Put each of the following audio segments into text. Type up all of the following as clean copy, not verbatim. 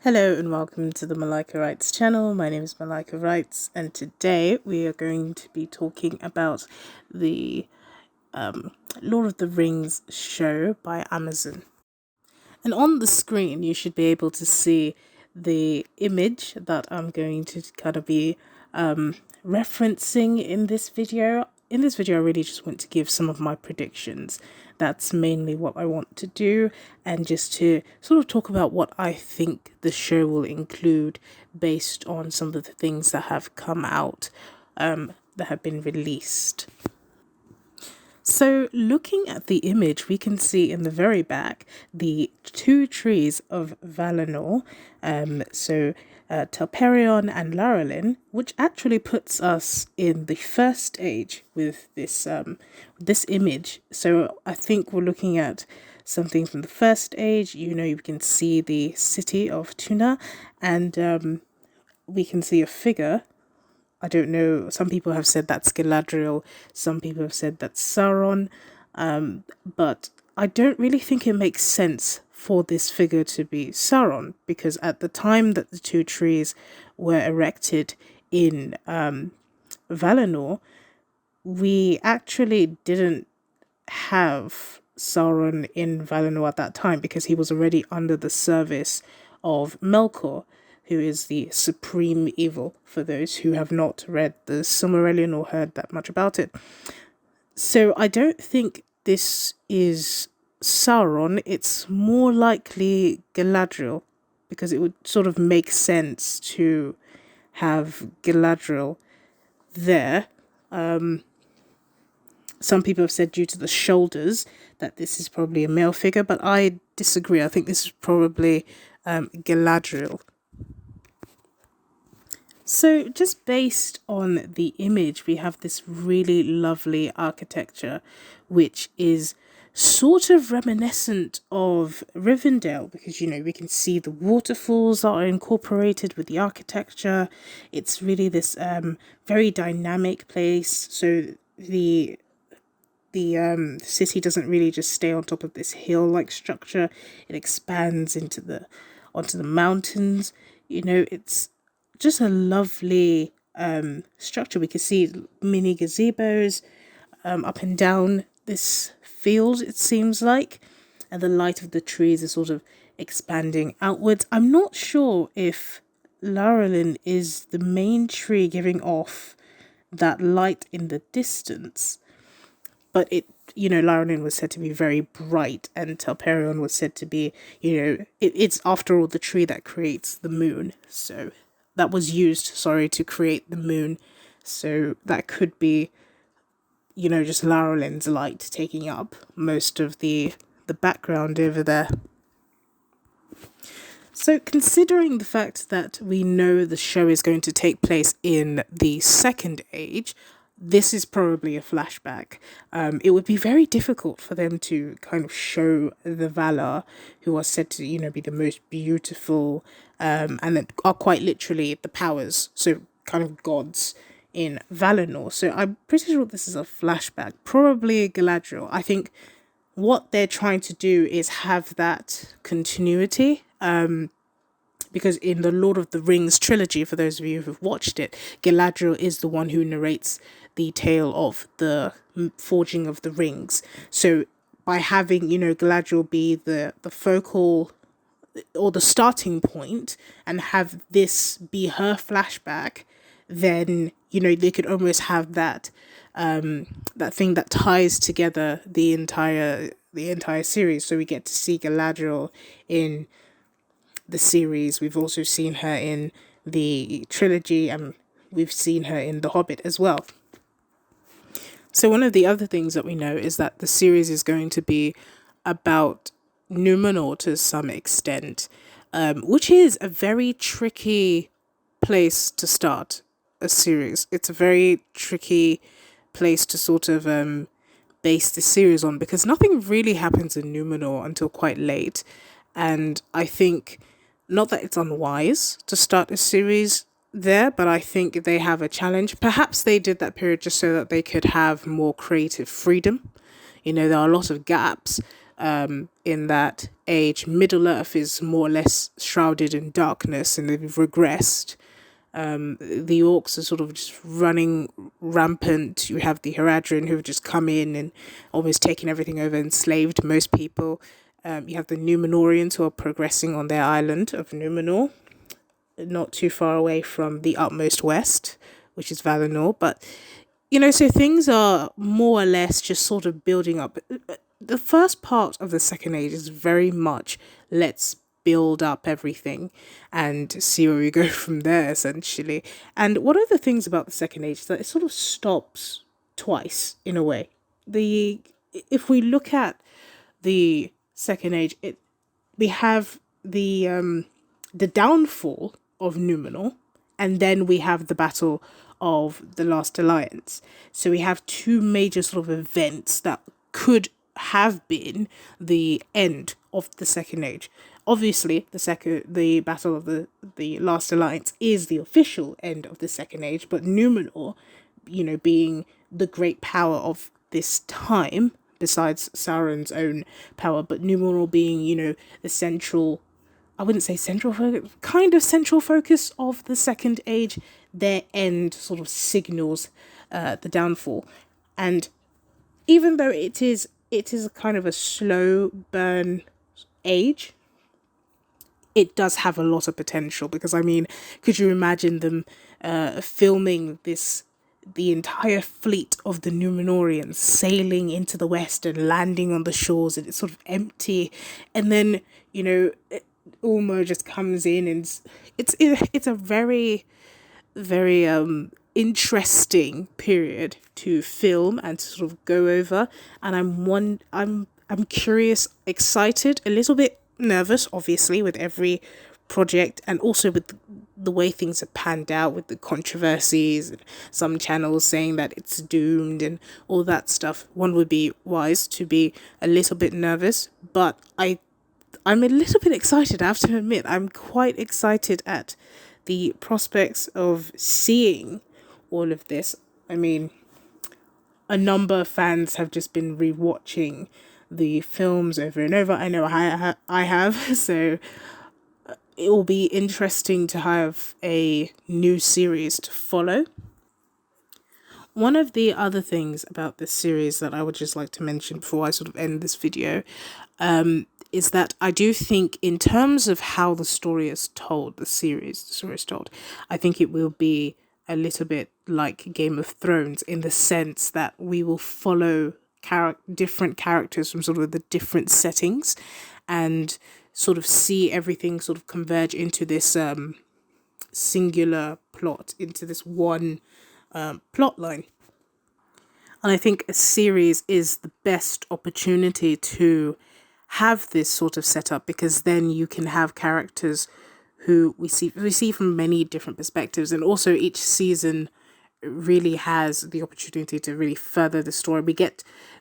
Hello and welcome to the Malika Writes channel. My name is Malika Writes, and today we are going to be talking about the Lord of the Rings show by Amazon. And on the screen you should be able to see the image that I'm going to kind of be referencing in this video. In this video I really just want to give some of my predictions. That's mainly what I want to do, and just to sort of talk about what I think the show will include based on some of the things that have come out, that have been released. So looking at the image, we can see in the very back the two trees of Valinor, Telperion and Laurelin, which actually puts us in the first age with this image. So I think we're looking at something from the first age. You can see the city of Tuna, and we can see a figure. I don't know, some people have said that's Galadriel, some people have said that's Sauron, but I don't really think it makes sense for this figure to be Sauron, because at the time that the two trees were erected in Valinor, we actually didn't have Sauron in Valinor at that time, because he was already under the service of Melkor, who is the supreme evil, for those who have not read the Silmarillion or heard that much about it. So I don't think this is Sauron. It's more likely Galadriel, because it would sort of make sense to have Galadriel there. Some people have said due to the shoulders that this is probably a male figure, but I disagree. I think this is probably Galadriel. So just based on the image, we have this really lovely architecture, which is sort of reminiscent of Rivendell, because, we can see the waterfalls are incorporated with the architecture. It's really this very dynamic place. So the city doesn't really just stay on top of this hill-like structure. It expands onto the mountains. It's just a lovely structure. We can see mini gazebos up and down this field, it seems like, and the light of the trees is sort of expanding outwards. I'm not sure if Laurelin is the main tree giving off that light in the distance, but Laurelin was said to be very bright, and Telperion was said to be, it's after all the tree that creates the moon, so that was used, to create the moon. So that could be, just Laurelin's light taking up most of the background over there. So considering the fact that we know the show is going to take place in the Second Age, this is probably a flashback. It would be very difficult for them to kind of show the Valar, who are said to, be the most beautiful, and that are quite literally the powers, so kind of gods in Valinor. So I'm pretty sure this is a flashback, probably Galadriel. I think what they're trying to do is have that continuity, because in the Lord of the Rings trilogy, for those of you who've watched it, Galadriel is the one who narrates the tale of the forging of the rings. So by having, Galadriel be the focal or the starting point, and have this be her flashback, then, they could almost have that thing that ties together the entire series. So we get to see Galadriel in the series. We've also seen her in the trilogy, and we've seen her in The Hobbit as well. So one of the other things that we know is that the series is going to be about Numenor to some extent, which is a very tricky place to start a series. It's a very tricky place to sort of base the series on, because nothing really happens in Numenor until quite late. And I think, not that it's unwise to start a series there, but I think they have a challenge. Perhaps they did that period just so that they could have more creative freedom. There are a lot of gaps in that age. Middle Earth is more or less shrouded in darkness and they've regressed. The orcs are sort of just running rampant. You have the Haradrim who've just come in and almost taken everything over, enslaved most people. You have the Numenorians who are progressing on their island of Numenor, not too far away from the utmost west, which is Valinor. But, so things are more or less just sort of building up. The first part of the Second Age is very much let's build up everything and see where we go from there, essentially. And one of the things about the Second Age is that it sort of stops twice in a way. If we look at the Second Age, we have the downfall of Numenor, and then we have the Battle of the Last Alliance. So we have two major sort of events that could have been the end of the Second Age. Obviously, the Battle of the Last Alliance is the official end of the Second Age, but Numenor, being the great power of this time, besides Sauron's own power, but Numenor being, the central, I wouldn't say central focus, kind of central focus of the Second Age, their end sort of signals the downfall. And even though it is a kind of a slow burn age, it does have a lot of potential, because could you imagine them filming the entire fleet of the Numenorians sailing into the west and landing on the shores, and it's sort of empty, and then Ulmo just comes in, and it's a very, very interesting period to film and to sort of go over. And I'm curious, excited, a little bit nervous, obviously, with every project, and also with the way things have panned out with the controversies and some channels saying that it's doomed and all that stuff. One would be wise to be a little bit nervous, but I'm a little bit excited, I have to admit. I'm quite excited at the prospects of seeing all of this. A number of fans have just been rewatching the films over and over. I know I have, so it will be interesting to have a new series to follow. One of the other things about this series that I would just like to mention before I sort of end this video is that I do think, in terms of how the story is told, the story is told, I think it will be a little bit like Game of Thrones, in the sense that we will follow different characters from sort of the different settings and sort of see everything sort of converge into this singular plot, into this one plot line. And I think a series is the best opportunity to have this sort of setup, because then you can have characters who we see from many different perspectives, and also each season really has the opportunity to really further the story.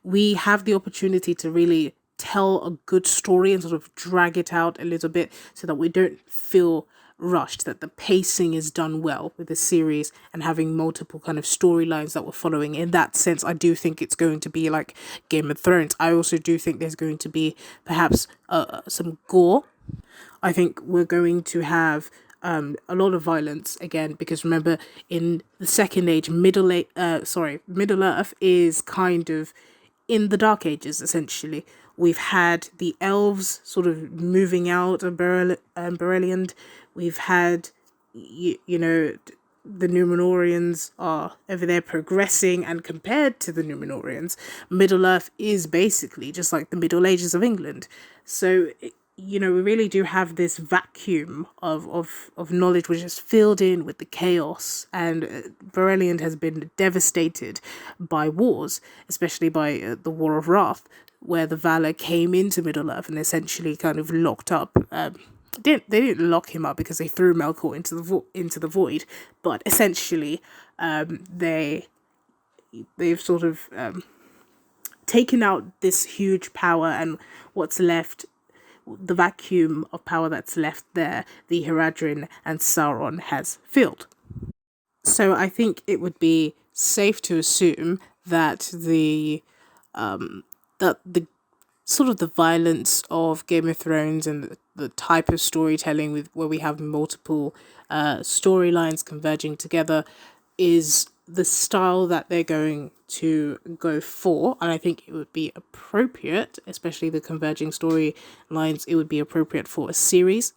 We have the opportunity to really tell a good story and sort of drag it out a little bit, so that we don't feel rushed, that the pacing is done well with the series, and having multiple kind of storylines that we're following. In that sense, I do think it's going to be like Game of Thrones. I also do think there's going to be perhaps some gore. I think we're going to have a lot of violence again, because remember, in the Second Age, Middle Earth is kind of in the Dark Ages, essentially. We've had the elves sort of moving out of Bereliand. We've had, the Numenorians are over there progressing, and compared to the Numenorians, Middle Earth is basically just like the Middle Ages of England. So, we really do have this vacuum of knowledge which is filled in with the chaos, and Bereliand has been devastated by wars, especially by the War of Wrath, where the Valar came into Middle Earth and essentially kind of locked up. They didn't lock him up, because they threw Melkor into the void, but essentially, they've sort of taken out this huge power, and what's left, the vacuum of power that's left there, the Haradrim and Sauron has filled. So I think it would be safe to assume that the sort of the violence of Game of Thrones and the type of storytelling with where we have multiple storylines converging together is the style that they're going to go for. And I think it would be appropriate, especially the converging storylines, it would be appropriate for a series.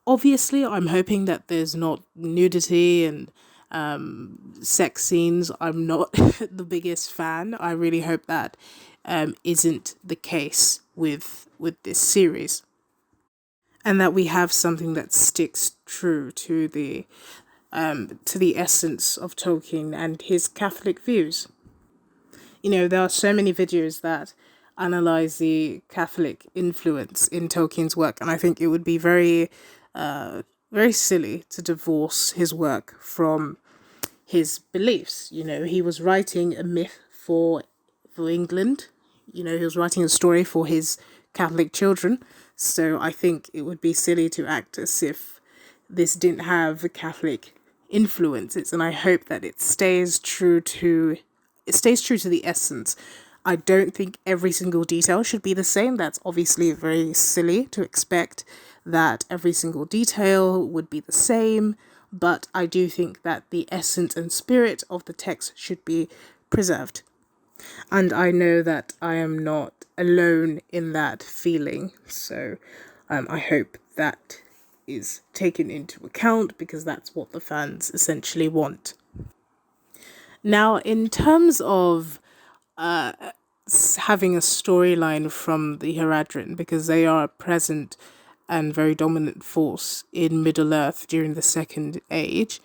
Obviously, I'm hoping that there's not nudity and sex scenes. I'm not the biggest fan. I really hope that isn't the case with this series, and that we have something that sticks true to the essence of Tolkien and his Catholic views. You know, there are so many videos that analyze the Catholic influence in Tolkien's work, and I think it would be very silly to divorce his work from his beliefs. You know, he was writing a myth for England. You know, he was writing a story for his Catholic children. So I think it would be silly to act as if this didn't have Catholic influences, and I hope that it stays true to the essence. I don't think every single detail should be the same. That's obviously very silly to expect that every single detail would be the same, but I do think that the essence and spirit of the text should be preserved. And I know that I am not alone in that feeling, so I hope that is taken into account because that's what the fans essentially want. Now, in terms of having a storyline from the Haradrim, because they are a present and very dominant force in Middle Earth during the Second Age,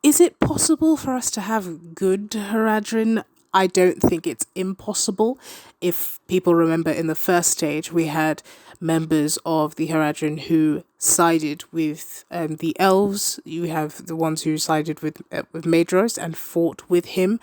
is it possible for us to have good Haradrim? I don't think it's impossible. If people remember, in the first stage, we had members of the Haradrim who sided with the elves. You have the ones who sided with Maedhros and fought with him.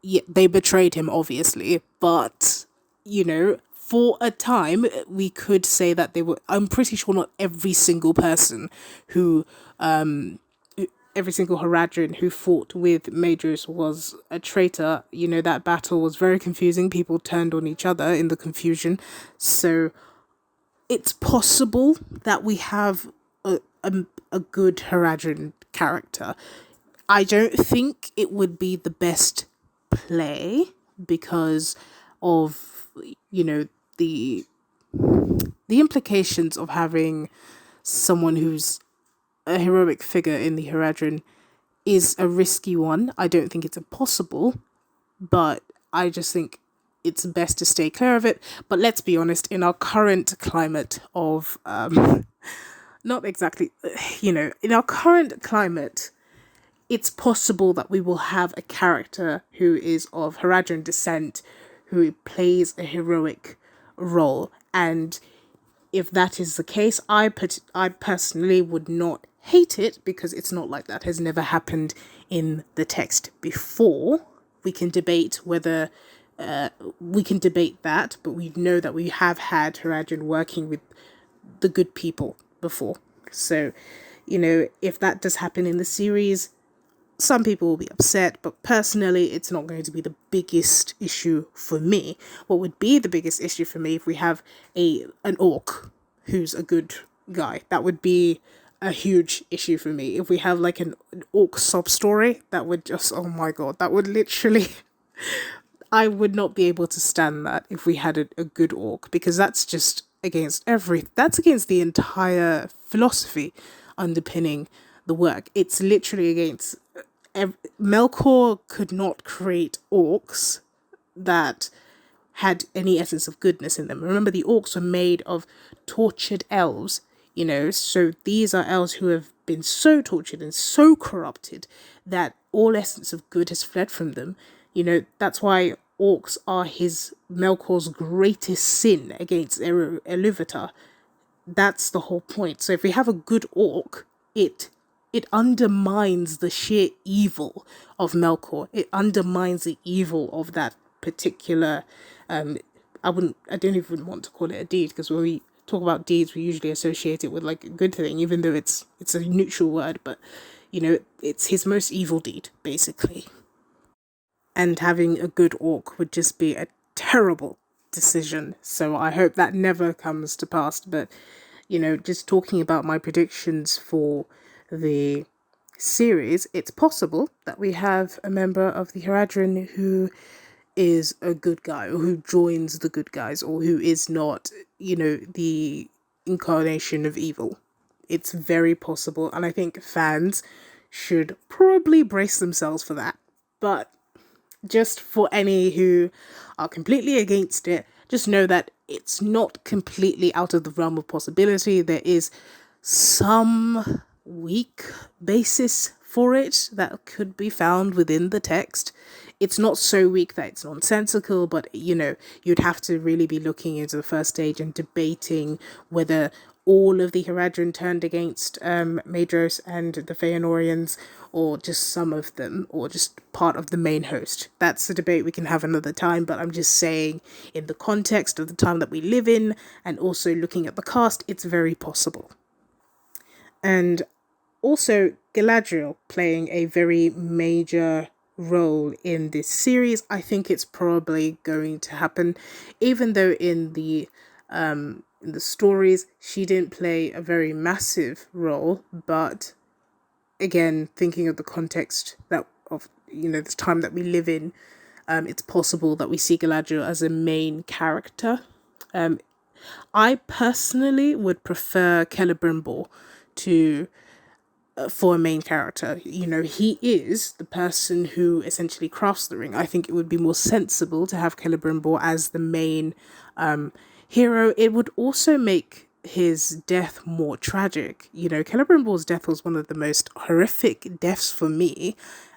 Yeah, they betrayed him, obviously, but you know, for a time, we could say that they were. I'm pretty sure not every single person who every single Haradrim who fought with Maedhros was a traitor. You know, that battle was very confusing. People turned on each other in the confusion. So it's possible that we have a good Haradrim character. I don't think it would be the best play because of, you know, the implications of having someone who's a heroic figure in the Haradrim is a risky one. I don't think it's impossible, but I just think it's best to stay clear of it. But let's be honest, in our current climate of, not exactly, you know, in our current climate, it's possible that we will have a character who is of Haradrim descent who plays a heroic role. And if that is the case, I personally would not hate it because it's not like that has never happened in the text before. We can debate whether we can debate that, but we know that we have had Haradrim working with the good people before. So, you know, if that does happen in the series, some people will be upset, but personally, it's not going to be the biggest issue for me. What would be the biggest issue for me if we have an orc who's a good guy? That would be a huge issue for me. If we have like an orc sub story, that would just, oh my god, that would literally I would not be able to stand that if we had a good orc, because that's just that's against the entire philosophy underpinning the work. It's literally against Melkor could not create orcs that had any essence of goodness in them. Remember, the orcs were made of tortured elves, you know, so these are elves who have been so tortured and so corrupted that all essence of good has fled from them. You know, that's why orcs are Melkor's greatest sin against Iluvatar. That's the whole point. So if we have a good orc, it undermines the sheer evil of Melkor. It undermines the evil of that particular I don't even want to call it a deed, because when we talk about deeds we usually associate it with like a good thing, even though it's a neutral word, but you know, it's his most evil deed basically. And having a good orc would just be a terrible decision. So I hope that never comes to pass. But, just talking about my predictions for the series, it's possible that we have a member of the Haradrim who is a good guy, or who joins the good guys, or who is not, the incarnation of evil. It's very possible, and I think fans should probably brace themselves for that. But just for any who are completely against it, just know that it's not completely out of the realm of possibility. There is some weak basis for it that could be found within the text. It's not so weak that it's nonsensical, but you'd have to really be looking into the first stage and debating whether all of the Haradrim turned against Maedhros and the Feanorians, or just some of them, or just part of the main host. That's a debate we can have another time, but I'm just saying, in the context of the time that we live in, and also looking at the cast, it's very possible. And also, Galadriel playing a very major role in this series. I think it's probably going to happen, even though in the stories she didn't play a very massive role. But again, thinking of the context that of the time that we live in, it's possible that we see Galadriel as a main character. I personally would prefer Celebrimbor to for a main character. He is the person who essentially crafts the ring. I think it would be more sensible to have Celebrimbor as the main hero. It would also make his death more tragic. Celebrimbor's death was one of the most horrific deaths for me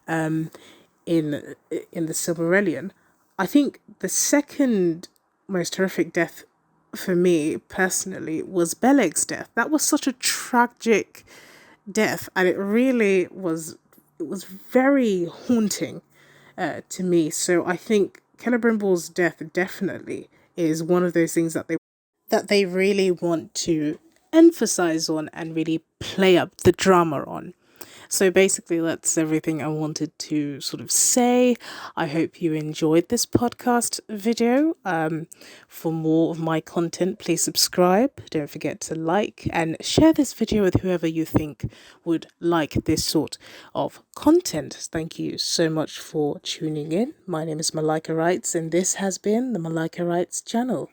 in the Silmarillion. I think the second most horrific death for me personally was Beleg's death. That was such a tragic death, and it was very haunting to me. So I think Celebrimbor's death definitely is one of those things that they really want to emphasize on and really play up the drama on. So basically, that's everything I wanted to sort of say. I hope you enjoyed this podcast video. For more of my content, please subscribe. Don't forget to like and share this video with whoever you think would like this sort of content. Thank you so much for tuning in. My name is Malika Wrights, and this has been the Malika Wrights channel.